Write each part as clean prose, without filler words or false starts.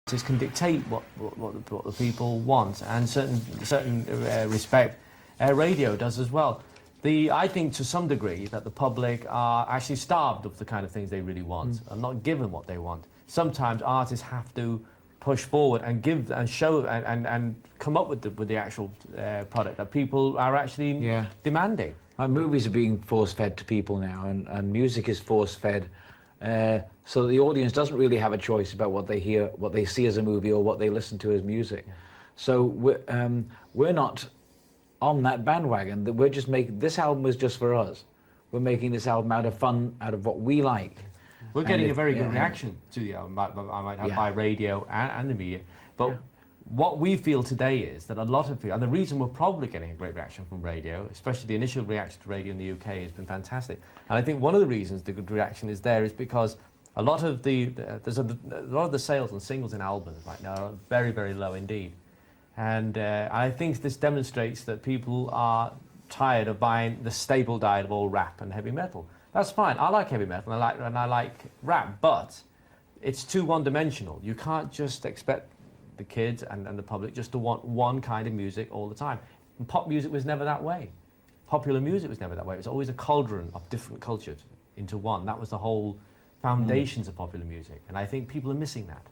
artists can dictate what the people want, and certain respect radio does as well. I think to some degree that the public are actually starved of the kind of things they really want and not given what they want. Sometimes artists have to push forward and give and show and come up with the actual product that people are actually demanding. Movies are being force-fed to people now, and music is force-fed, so the audience doesn't really have a choice about what they hear, what they see as a movie, or what they listen to as music. So we're not on that bandwagon. That we're just making this album is just for us. We're making this album out of fun, out of what we like. We're getting a very good reaction to the album by radio and the media, but what we feel today is that a lot of people, and the reason we're probably getting a great reaction from radio, especially the initial reaction to radio in the UK, has been fantastic. And I think one of the reasons the good reaction is there is because a lot of the sales and singles in albums right now are very, very low indeed. And I think this demonstrates that people are tired of buying the staple diet of all rap and heavy metal. That's fine. I like heavy metal and I like rap, but it's too one-dimensional. You can't just expect the kids and the public just to want one kind of music all the time. And pop music was never that way. Popular music was never that way. It was always a cauldron of different cultures into one. That was the whole foundations of popular music, and I think people are missing that.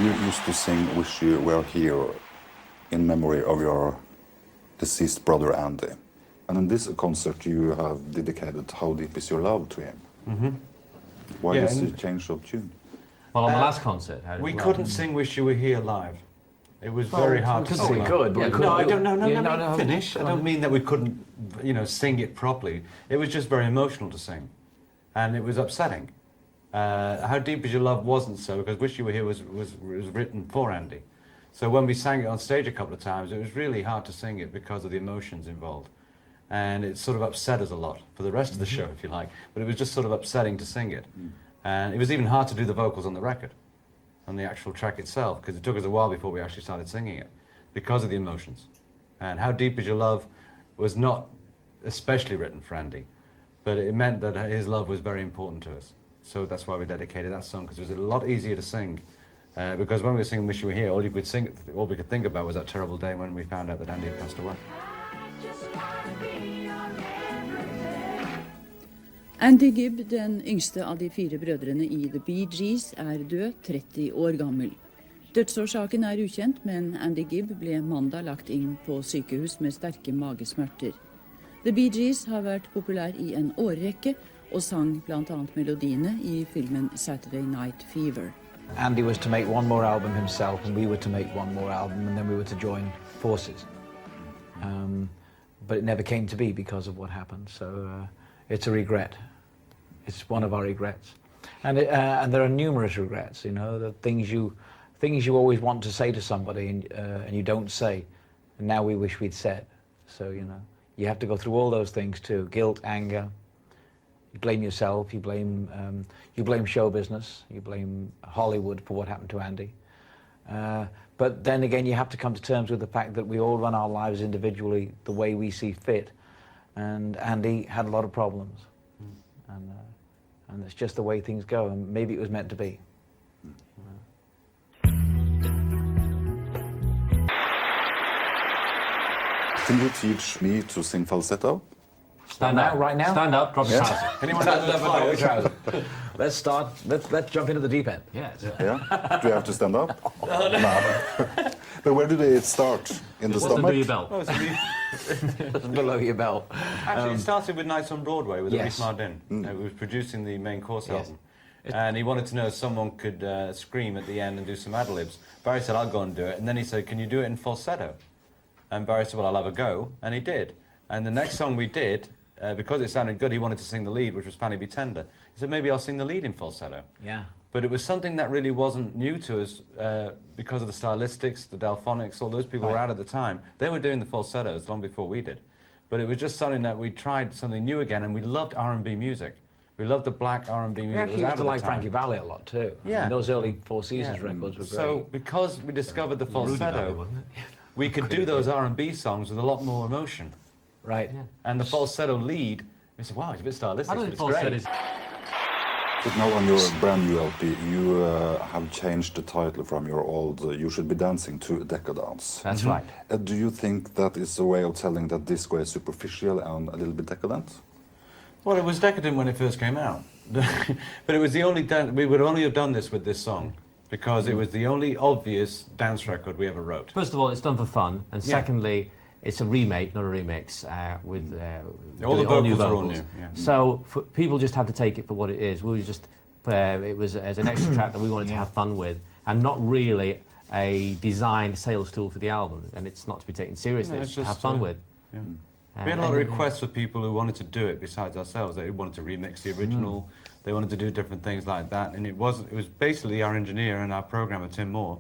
You used to sing "Wish You Were Here" in memory of your deceased brother Andy. And in this concert you have dedicated "How Deep Is Your Love" to him. Why did you change the tune? Well, on the last concert, we couldn't sing "Wish You Were Here" live. It was very hard to sing. We could. No, I don't know. No, finish. I don't mean that we couldn't, sing it properly. It was just very emotional to sing, and it was upsetting. "How Deep Is Your Love" wasn't so, because "Wish You Were Here" was written for Andy. So when we sang it on stage a couple of times, it was really hard to sing it because of the emotions involved. And it sort of upset us a lot for the rest of the show, if you like. But it was just sort of upsetting to sing it. And it was even hard to do the vocals on the record, on the actual track itself, because it took us a while before we actually started singing it, because of the emotions. And "How Deep Is Your Love" was not especially written for Andy, but it meant that his love was very important to us. So that's why we dedicated that song, because it was a lot easier to sing. Because when we were singing "Wish You Were Here", all we could think about was that terrible day when we found out that Andy had passed away. Andy Gibb, den yngste av de 4 brødrene i The Bee Gees, er død, 30 år gammel. Dødsårsaken er ukjent, men Andy Gibb ble mandag lagt inn på sykehus med sterke magesmerter. The Bee Gees har vært populær i en årrekke og sang blant annet melodiene i filmen Saturday Night Fever. Andy was to make one more album himself, and we were to make one more album, and then we were to join forces. But it never came to be because of what happened, so it's a regret. It's one of our regrets. And there are numerous regrets, the things you always want to say to somebody and you don't say, and now we wish we'd said. So, you have to go through all those things too: guilt, anger. You blame yourself, you blame show business, you blame Hollywood for what happened to Andy. But then again, you have to come to terms with the fact that we all run our lives individually the way we see fit. And Andy had a lot of problems. And it's just the way things go, and maybe it was meant to be. Can you teach me to sing falsetto? Stand up, right now? Stand up, drop your trousers. Anyone drop your trousers? Let's start. Let's jump into the deep end. Yeah. Do you have to stand up? No. But where do they start? In the stomach? Below your belt. Below your belt. Actually, it started with Nights on Broadway with Yes. Reese Mardin, who was producing the main course album. And he wanted to know if someone could scream at the end and do some ad-libs. Barry said, "I'll go and do it." And then he said, "Can you do it in falsetto?" And Barry said, "Well, I'll have a go." And he did. And the next song we did, because it sounded good, he wanted to sing the lead, which was Fanny Be Tender. He said, "Maybe I'll sing the lead in falsetto." Yeah. But it was something that really wasn't new to us because of the stylistics, the Delphonics, all those people were out at the time. They were doing the falsettos long before we did. But it was just something that we tried something new again, and we loved R&B music. We loved the black R&B music. We actually used to like Frankie Valli a lot too. Yeah. And those early Four Seasons records were great. So because we discovered the falsetto, we could do those R&B songs with a lot more emotion. Right. And the falsetto lead I said, wow, it's a bit stylistic. I don't but think it's Paul great. said But now on your brand new LP, you have changed the title from your old You Should Be Dancing to Decadence. That's right. Do you think that is a way of telling that disco is superficial and a little bit decadent? Well, it was decadent when it first came out. But it was the only we would only have done this with this song because it was the only obvious dance record we ever wrote. First of all, it's done for fun, and secondly, it's a remake, not a remix, with all the new vocals are all vocals. new. Yeah. So people just have to take it for what it is. We were just it was as an extra track that we wanted to have fun with, and not really a designed sales tool for the album. And it's not to be taken seriously. No, it's it's to have just, fun with. Yeah. We had a lot of requests for people who wanted to do it besides ourselves. They wanted to remix the original. They wanted to do different things like that. And it was basically our engineer and our programmer, Tim Moore,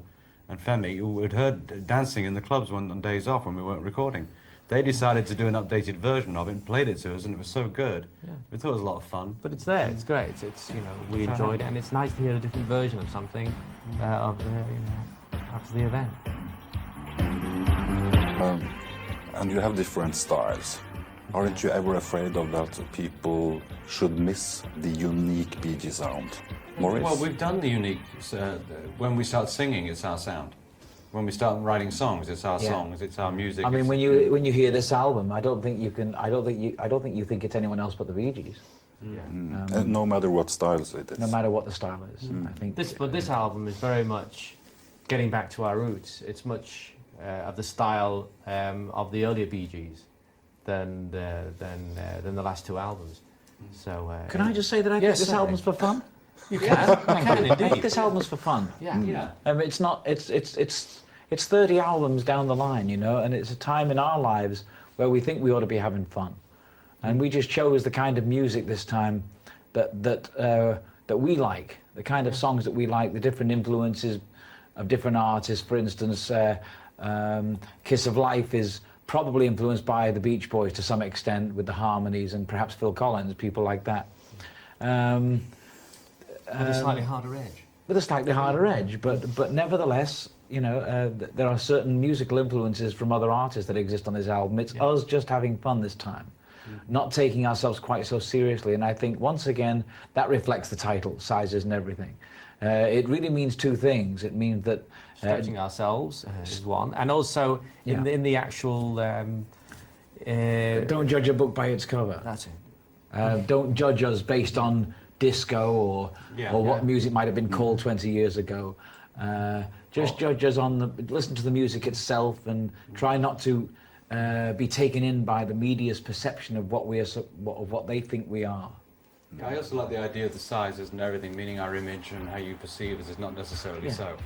and Femi, who had heard dancing in the clubs on days off when we weren't recording. They decided to do an updated version of it and played it to us, and it was so good. Yeah. We thought it was a lot of fun. But it's there. It's great. It's we enjoyed it, and it's nice to hear a different version of something after the event. And you have different styles. Aren't you ever afraid of that people should miss the unique BeeGee sound? Maurice? Well, we've done the unique. When we start singing, it's our sound. When we start writing songs, it's our songs. It's our music. I mean, when you hear this album, I don't think you think it's anyone else but the BeeGees. Yeah. No matter what styles it is. No matter what the style is, I think. This album is very much getting back to our roots. It's much of the style of the earlier BeeGees than the last two albums. So can I just say that I think this album's for fun? You can indeed. I think this album's for fun. Yeah. It's not. It's 30 albums down the line, and it's a time in our lives where we think we ought to be having fun, and we just chose the kind of music this time that we like, the kind of songs that we like, the different influences of different artists. For instance, Kiss of Life is probably influenced by the Beach Boys to some extent with the harmonies, and perhaps Phil Collins, people like that. With a slightly harder edge. With a slightly harder edge, but nevertheless, there are certain musical influences from other artists that exist on this album. It's us just having fun this time, not taking ourselves quite so seriously. And I think, once again, that reflects the title, Sizes and Everything. It really means two things. It means that... stretching ourselves is one, and also in the actual... don't judge a book by its cover. That's it. Don't judge us based on disco or what music might have been called 20 years ago. Just judge us on listen to the music itself, and try not to be taken in by the media's perception of what we are, of what they think we are. I also like the idea of the sizes and everything, meaning our image and how you perceive us is not necessarily so.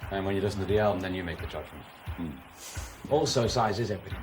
And when you listen to the album, then you make the judgment. Also, size is everything.